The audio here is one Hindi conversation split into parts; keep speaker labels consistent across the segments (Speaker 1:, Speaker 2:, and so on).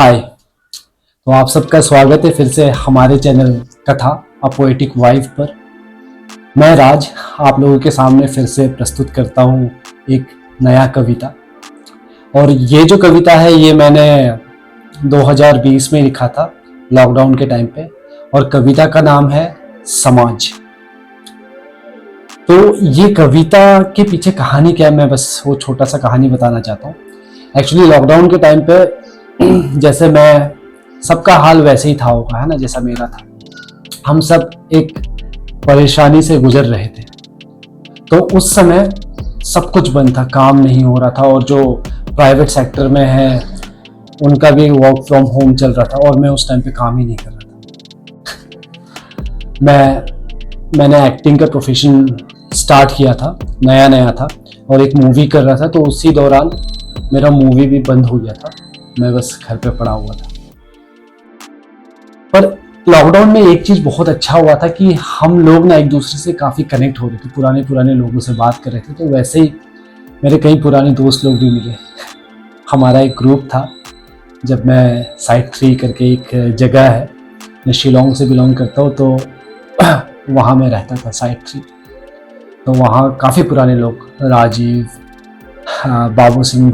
Speaker 1: हाय। तो आप सबका स्वागत है फिर से हमारे चैनल कथा अ पोएटिक वाइफ पर। मैं राज आप लोगों के सामने फिर से प्रस्तुत करता हूँ एक नया कविता। और ये जो कविता है ये मैंने 2020 में लिखा था लॉकडाउन के टाइम पे, और कविता का नाम है समाज। तो ये कविता के पीछे कहानी क्या है, मैं बस वो छोटा सा कहानी बताना चाहता हूँ। एक्चुअली लॉकडाउन के टाइम पे जैसे मैं, सबका हाल वैसे ही था होगा, है ना, जैसा मेरा था। हम सब एक परेशानी से गुजर रहे थे। तो उस समय सब कुछ बंद था, काम नहीं हो रहा था, और जो प्राइवेट सेक्टर में है उनका भी वर्क फ्रॉम होम चल रहा था, और मैं उस टाइम पे काम ही नहीं कर रहा था। मैंने एक्टिंग का प्रोफेशन स्टार्ट किया था, नया नया था, और एक मूवी कर रहा था। तो उसी दौरान मेरा मूवी भी बंद हो गया था, मैं बस घर पे पड़ा हुआ था। पर लॉकडाउन में एक चीज बहुत अच्छा हुआ था कि हम लोग ना एक दूसरे से काफी कनेक्ट हो रहे थे, पुराने लोगों से बात कर रहे थे। तो वैसे ही मेरे कई पुराने दोस्त लोग भी मिले। हमारा एक ग्रुप था, जब मैं साइट 3 करके एक जगह है, मैं शिलोंग से बिलोंग करता हूँ, तो वहाँ मैं रहता था साइट 3। तो वहाँ काफ़ी पुराने लोग, राजीव, बाबू सिंह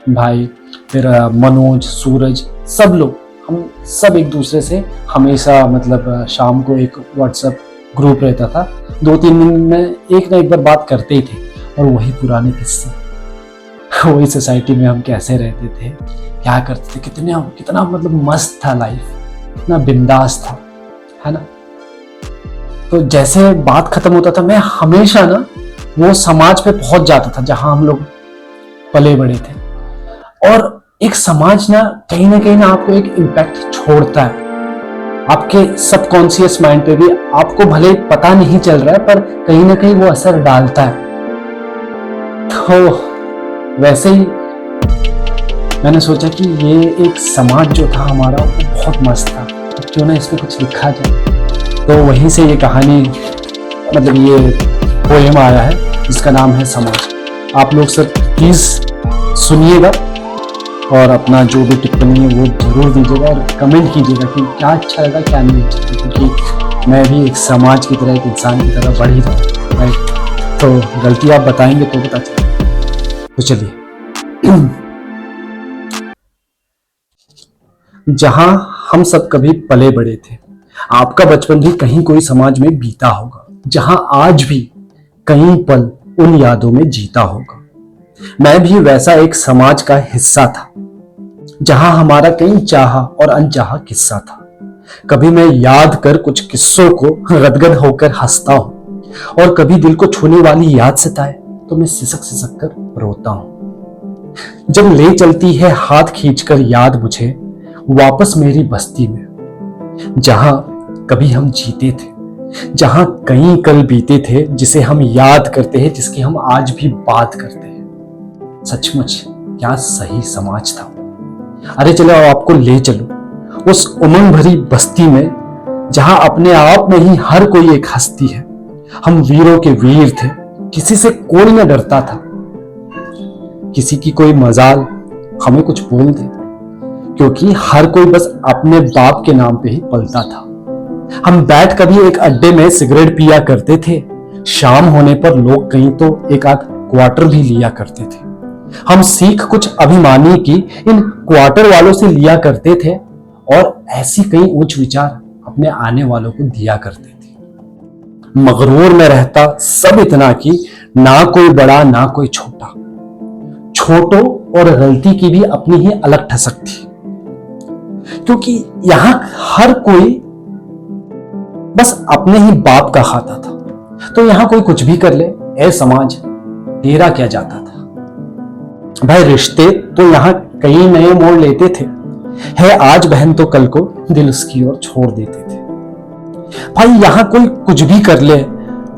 Speaker 1: भाई, फिर मनोज, सूरज, सब लोग, हम सब एक दूसरे से हमेशा, मतलब शाम को एक व्हाट्सएप ग्रुप रहता था, 2-3 दिन में एक ना एक बार बात करते ही थे। और वही पुराने किस्से, वही सोसाइटी में हम कैसे रहते थे, क्या करते थे, कितना मतलब मस्त था लाइफ, इतना बिंदास था, है ना। तो जैसे बात खत्म होता था, मैं हमेशा ना वो समाज पे पहुंच जाता था जहां हम लोग पले बड़े थे। और एक समाज ना कहीं ना आपको एक इम्पैक्ट छोड़ता है, आपके सबकॉन्शियस माइंड पे भी। आपको भले पता नहीं चल रहा है, पर कहीं ना कहीं वो असर डालता है। तो वैसे ही मैंने सोचा कि ये एक समाज जो था हमारा, वो बहुत मस्त था, क्यों ना इसमें कुछ लिखा जाए। तो वहीं से ये कहानी, मतलब ये पोएम आया है जिसका नाम है समाज। आप लोग सब प्लीज सुनिएगा और अपना जो भी टिप्पणी है वो जरूर दीजिएगा, और कमेंट कीजिएगा कि क्या अच्छा लगा, क्या नहीं अच्छा लगा, क्योंकि मैं भी एक समाज की तरह, एक इंसान की तरह बढ़ ही रहा हूँ, राइट। तो गलती आप बताएंगे तो पता चलेगा। तो चलिए। जहां हम सब कभी पले बड़े थे, आपका बचपन भी कहीं कोई समाज में बीता होगा, जहां आज भी कई पल उन यादों में जीता होगा। मैं भी वैसा एक समाज का हिस्सा था, जहां हमारा कई चाहा और अनचाहा किस्सा था। कभी मैं याद कर कुछ किस्सों को गदगद होकर हंसता हूं, और कभी दिल को छूने वाली याद सताए तो मैं सिसक कर रोता हूं। जब ले चलती है हाथ खींचकर याद मुझे वापस मेरी बस्ती में, जहां कभी हम जीते थे, जहां कई कल बीते थे, जिसे हम याद करते हैं, जिसकी हम आज भी बात करते हैं। सचमुच क्या सही समाज था। अरे चलो आपको ले चलो उस उमंग भरी बस्ती में, जहां अपने आप में ही हर कोई एक हस्ती है। हम वीरों के वीर थे, किसी से कोई न डरता था, किसी की कोई मजाल हमें कुछ बोल दे, क्योंकि हर कोई बस अपने बाप के नाम पे ही पलता था। हम बैठ कभी एक अड्डे में सिगरेट पिया करते थे, शाम होने पर लोग कहीं तो एक आध क्वार्टर भी लिया करते थे। हम सीख कुछ अभिमानी की इन क्वार्टर वालों से लिया करते थे, और ऐसी कई उच्च विचार अपने आने वालों को दिया करते थे। मगरूर में रहता सब इतना कि ना कोई बड़ा ना कोई छोटा, छोटों और गलती की भी अपनी ही अलग ठसक थी, क्योंकि यहां हर कोई बस अपने ही बाप का खाता था। तो यहां कोई कुछ भी कर ले, ए समाज तेरा क्या जाता था। भाई रिश्ते तो यहाँ कई नए मोड़ लेते थे, है आज बहन तो कल को दिल उसकी ओर छोड़ देते थे। भाई यहाँ कोई कुछ भी कर ले,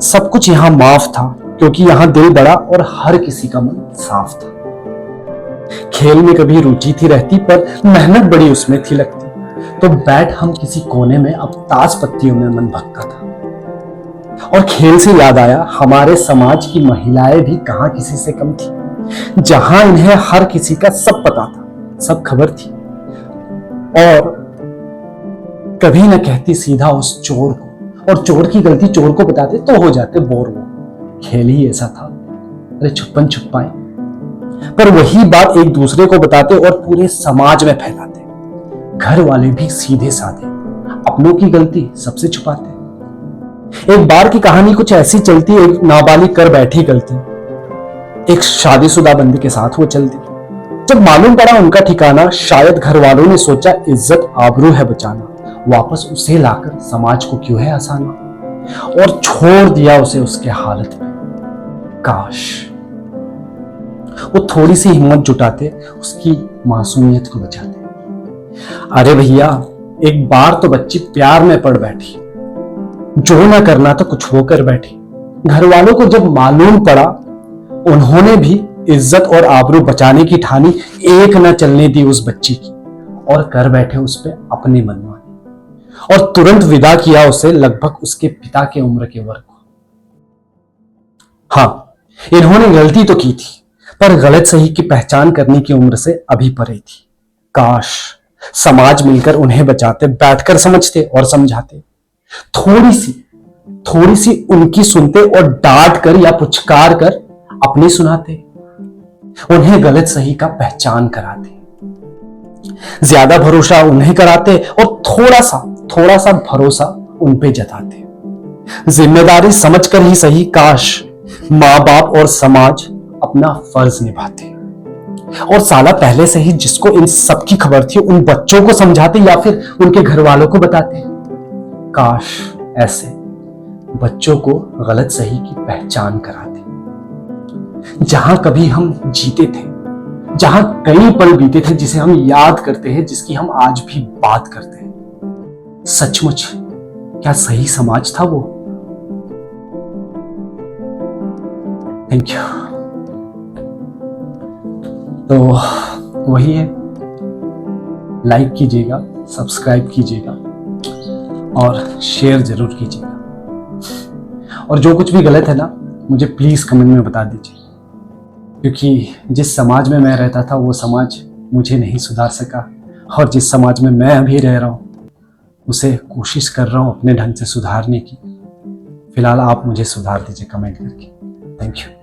Speaker 1: सब कुछ यहाँ माफ था, क्योंकि यहाँ दिल बड़ा और हर किसी का मन साफ था। खेल में कभी रुचि थी रहती, पर मेहनत बड़ी उसमें थी लगती। तो बैठ हम किसी कोने में अब ताश पत्तियों में मन भगता था। और खेल से याद आया, हमारे समाज की महिलाएं भी कहां किसी से कम थी, जहां इन्हें हर किसी का सब पता था, सब खबर थी। और कभी न कहती सीधा उस चोर को, और चोर की गलती चोर को बताते तो हो जाते बोर वो। खेल ही ऐसा था, अरे छुपन छुपाए। पर वही बात एक दूसरे को बताते और पूरे समाज में फैलाते। घर वाले भी सीधे साधे, अपनों की गलती सबसे छुपाते। एक बार की कहानी कुछ ऐसी चलती, एक नाबालिग कर बैठी गलती, एक शादीशुदा बंदी के साथ वो चलती। जब मालूम पड़ा उनका ठिकाना, शायद घर वालों ने सोचा इज्जत आबरू है बचाना, वापस उसे लाकर समाज को क्यों है हंसाना, और छोड़ दिया उसे उसके हालत में। काश वो थोड़ी सी हिम्मत जुटाते, उसकी मासूमियत को बचाते। अरे भैया, एक बार तो बच्ची प्यार में पड़ बैठी, जो ना करना तो कुछ वो कर बैठी। घर वालों को जब मालूम पड़ा, उन्होंने भी इज्जत और आबरू बचाने की ठानी, एक न चलने दी उस बच्ची की, और कर बैठे उस पे अपनी मनमानी, और तुरंत विदा किया उसे लगभग उसके पिता के उम्र के वर्ग को। हाँ, इन्होंने गलती तो की थी, पर गलत सही की पहचान करने की उम्र से अभी परे थी। काश समाज मिलकर उन्हें बचाते, बैठकर समझते और समझाते, थोड़ी सी उनकी सुनते और डांट कर या पुचकार कर अपनी सुनाते, उन्हें गलत सही का पहचान कराते, ज्यादा भरोसा उन्हें कराते और थोड़ा सा भरोसा उन पे जताते। जिम्मेदारी समझकर ही सही, काश माँ बाप और समाज अपना फर्ज निभाते, और साला पहले से ही जिसको इन सब की खबर थी उन बच्चों को समझाते या फिर उनके घर वालों को बताते। काश ऐसे बच्चों को गलत सही की पहचान कराते। जहां कभी हम जीते थे, जहां कई पल बीते थे जिसे हम याद करते हैं, जिसकी हम आज भी बात करते हैं, सचमुच क्या सही समाज था वो? Thank you. तो वही है, लाइक कीजिएगा, सब्सक्राइब कीजिएगा और शेयर जरूर कीजिएगा। और जो कुछ भी गलत है ना, मुझे प्लीज कमेंट में बता दीजिए, क्योंकि जिस समाज में मैं रहता था वो समाज मुझे नहीं सुधार सका, और जिस समाज में मैं अभी रह रहा हूँ उसे कोशिश कर रहा हूँ अपने ढंग से सुधारने की। फिलहाल आप मुझे सुधार दीजिए कमेंट करके। Thank you.